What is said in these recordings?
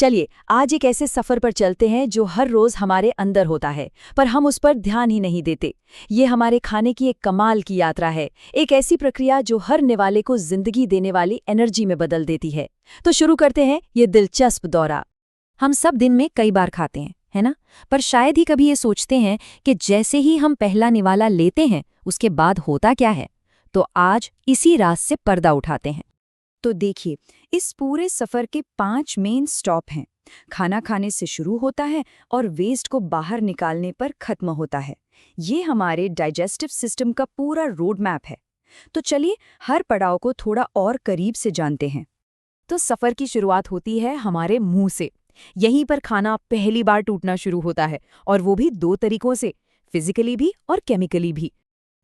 चलिए आज एक ऐसे सफर पर चलते हैं जो हर रोज हमारे अंदर होता है, पर हम उस पर ध्यान ही नहीं देते। ये हमारे खाने की एक कमाल की यात्रा है, एक ऐसी प्रक्रिया जो हर निवाले को जिंदगी देने वाली एनर्जी में बदल देती है। तो शुरू करते हैं ये दिलचस्प दौरा। हम सब दिन में कई बार खाते हैं, है ना? पर शायद ही कभी ये सोचते हैं कि जैसे ही हम पहला निवाला लेते हैं उसके बाद होता क्या है। तो आज इसी राज से पर्दा उठाते हैं। तो देखिए, इस पूरे सफर के 5 मेन स्टॉप हैं। खाना खाने से शुरू होता है और वेस्ट को बाहर निकालने पर खत्म होता है। ये हमारे डाइजेस्टिव सिस्टम का पूरा रोड मैप है। तो चलिए हर पड़ाव को थोड़ा और करीब से जानते हैं। तो सफर की शुरुआत होती है हमारे मुंह से। यहीं पर खाना पहली बार टूटना शुरू होता है, और वो भी 2 तरीकों से, फिजिकली भी और केमिकली भी।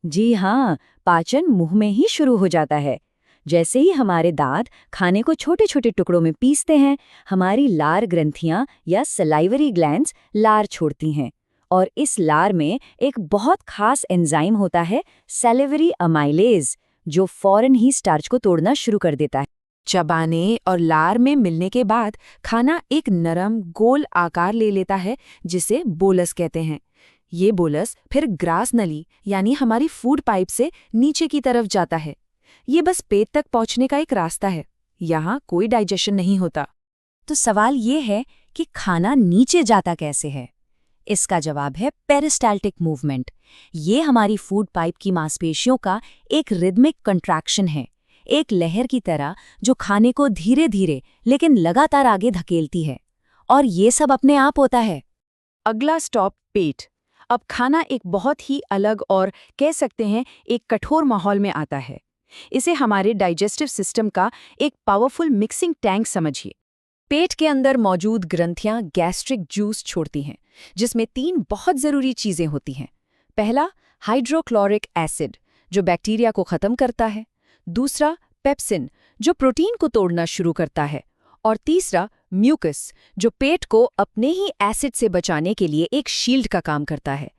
जी हाँ, पाचन मुंह में ही शुरू हो जाता है। जैसे ही हमारे दांत खाने को छोटे छोटे टुकड़ों में पीसते हैं, हमारी लार ग्रंथियां या सलाइवरी ग्लैंड्स लार छोड़ती हैं, और इस लार में एक बहुत खास एंजाइम होता है, सैलिवरी अमाइलेज, जो फौरन ही स्टार्च को तोड़ना शुरू कर देता है। चबाने और लार में मिलने के बाद खाना एक नरम गोल आकार ले लेता है, जिसे बोलस कहते हैं। ये बोलस फिर ग्रास नली यानी हमारी फूड पाइप से नीचे की तरफ जाता है। ये बस पेट तक पहुंचने का एक रास्ता है। यहाँ कोई डाइजेशन नहीं होता। तो सवाल ये है कि खाना नीचे जाता कैसे है? इसका जवाब है पेरिस्टाल्टिक मूवमेंट। ये हमारी फूड पाइप की मांसपेशियों का एक रिदमिक कंट्रैक्शन है, एक लहर की तरह जो खाने को धीरे धीरे लेकिन लगातार आगे धकेलती है। और ये सब अपने आप होता है। अगला स्टॉप पेट। अब खाना एक बहुत ही अलग और कह सकते हैं एक कठोर माहौल में आता है। इसे हमारे डाइजेस्टिव सिस्टम का एक पावरफुल मिक्सिंग टैंक समझिए। पेट के अंदर मौजूद ग्रंथियां गैस्ट्रिक जूस छोड़ती हैं, जिसमें 3 बहुत ज़रूरी चीज़ें होती हैं। पहला, हाइड्रोक्लोरिक एसिड, जो बैक्टीरिया को ख़त्म करता है। दूसरा, पेप्सिन, जो प्रोटीन को तोड़ना शुरू करता है। और तीसरा, म्यूकस, जो पेट को अपने ही एसिड से बचाने के लिए एक शील्ड का काम करता है।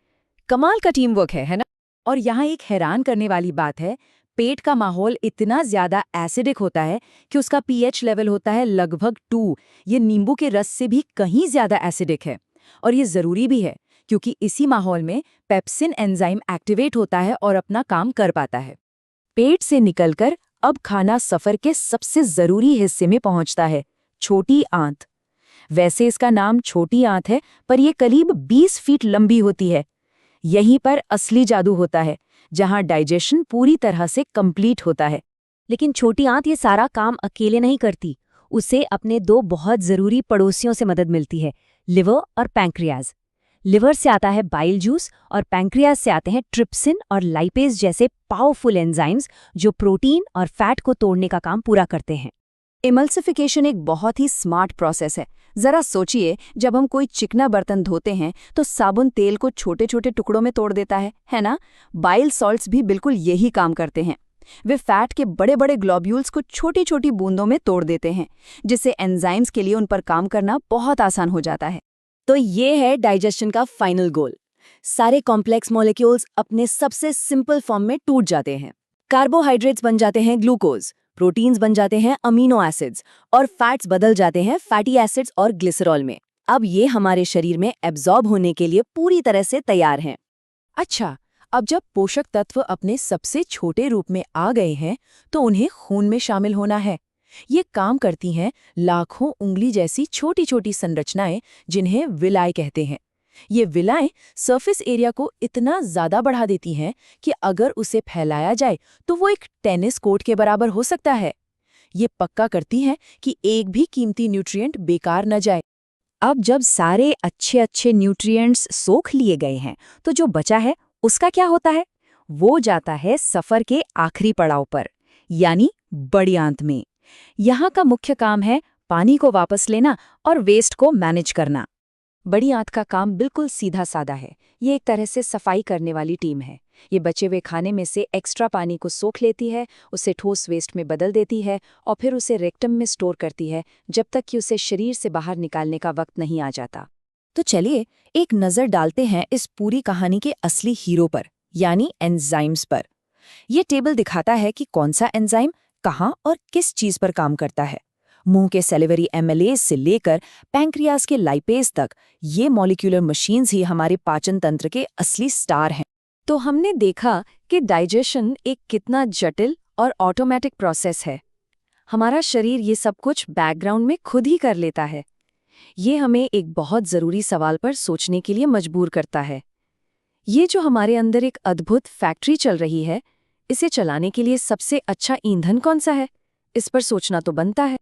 कमाल का टीम वर्क है ना? और यहाँ एक हैरान करने वाली बात है, पेट का माहौल इतना ज्यादा एसिडिक होता है कि उसका पीएच लेवल होता है लगभग 2। ये नींबू के रस से भी कहीं ज्यादा एसिडिक है। और ये जरूरी भी है, क्योंकि इसी माहौल में पेप्सिन एंजाइम एक्टिवेट होता है और अपना काम कर पाता है। पेट से निकलकर अब खाना सफर के सबसे जरूरी हिस्से में पहुंचता है, छोटी आंत। वैसे इसका नाम छोटी आंत है, पर यह करीब 20 फीट लंबी होती है। यहीं पर असली जादू होता है, जहां डाइजेशन पूरी तरह से कंप्लीट होता है। लेकिन छोटी आंत ये सारा काम अकेले नहीं करती। उसे अपने 2 बहुत जरूरी पड़ोसियों से मदद मिलती है, लिवर और पैंक्रियाज। लिवर से आता है बाइल जूस और पैंक्रियाज से आते हैं ट्रिप्सिन और लाइपेज जैसे पावरफुल एंजाइम्स, जो प्रोटीन और फैट को तोड़ने का काम पूरा करते हैं। इमल्सिफिकेशन एक बहुत ही स्मार्ट प्रोसेस है। जरा सोचिए, जब हम कोई चिकना बर्तन धोते हैं तो साबुन तेल को छोटे छोटे टुकड़ों में तोड़ देता है ना? बाइल सॉल्ट्स भी बिल्कुल यही काम करते हैं। वे फैट के बड़े बड़े ग्लोब्यूल्स को छोटी छोटी बूंदों में तोड़ देते हैं, जिससे एंजाइम्स के लिए उन पर काम करना बहुत आसान हो जाता है। तो ये है डाइजेशन का फाइनल गोल। सारे कॉम्प्लेक्स मॉलिक्यूल्स अपने सबसे सिंपल फॉर्म में टूट जाते हैं। कार्बोहाइड्रेट्स बन जाते हैं ग्लूकोज, प्रोटीन्स बन जाते हैं अमीनो एसिड्स, और फैट्स बदल जाते हैं फैटी एसिड्स और ग्लिसरॉल में। अब ये हमारे शरीर में एब्जॉर्ब होने के लिए पूरी तरह से तैयार हैं। अच्छा, अब जब पोषक तत्व अपने सबसे छोटे रूप में आ गए हैं, तो उन्हें खून में शामिल होना है। ये काम करती हैं लाखों उंगली जैसी छोटी छोटी संरचनाएं, जिन्हें विलाय कहते हैं। ये विलाएं सरफेस एरिया को इतना ज्यादा बढ़ा देती हैं कि अगर उसे फैलाया जाए तो वो एक टेनिस कोर्ट के बराबर हो सकता है। ये पक्का करती हैं कि एक भी कीमती न्यूट्रिएंट बेकार न जाए। अब जब सारे अच्छे अच्छे न्यूट्रिएंट्स सोख लिए गए हैं, तो जो बचा है उसका क्या होता है? वो जाता है सफर के आखिरी पड़ाव पर, यानी बड़ी आंत में। यहाँ का मुख्य काम है पानी को वापस लेना और वेस्ट को मैनेज करना। बड़ी आंत का काम बिल्कुल सीधा साधा है। ये एक तरह से सफाई करने वाली टीम है। ये बचे हुए खाने में से एक्स्ट्रा पानी को सोख लेती है, उसे ठोस वेस्ट में बदल देती है और फिर उसे रेक्टम में स्टोर करती है, जब तक कि उसे शरीर से बाहर निकालने का वक्त नहीं आ जाता। तो चलिए एक नज़र डालते हैं इस पूरी कहानी के असली हीरो पर, यानी एंजाइम्स पर। ये टेबल दिखाता है कि कौन सा एंजाइम कहाँ और किस चीज़ पर काम करता है। मुंह के सैलिवरी एमिलेज से लेकर पैंक्रियाज के लाइपेज तक ये मॉलिक्यूलर मशीन्स ही हमारे पाचन तंत्र के असली स्टार हैं। तो हमने देखा कि डाइजेशन एक कितना जटिल और ऑटोमेटिक प्रोसेस है। हमारा शरीर ये सब कुछ बैकग्राउंड में खुद ही कर लेता है। ये हमें एक बहुत ज़रूरी सवाल पर सोचने के लिए मजबूर करता है। ये जो हमारे अंदर एक अद्भुत फैक्ट्री चल रही है, इसे चलाने के लिए सबसे अच्छा ईंधन कौन सा है? इस पर सोचना तो बनता है।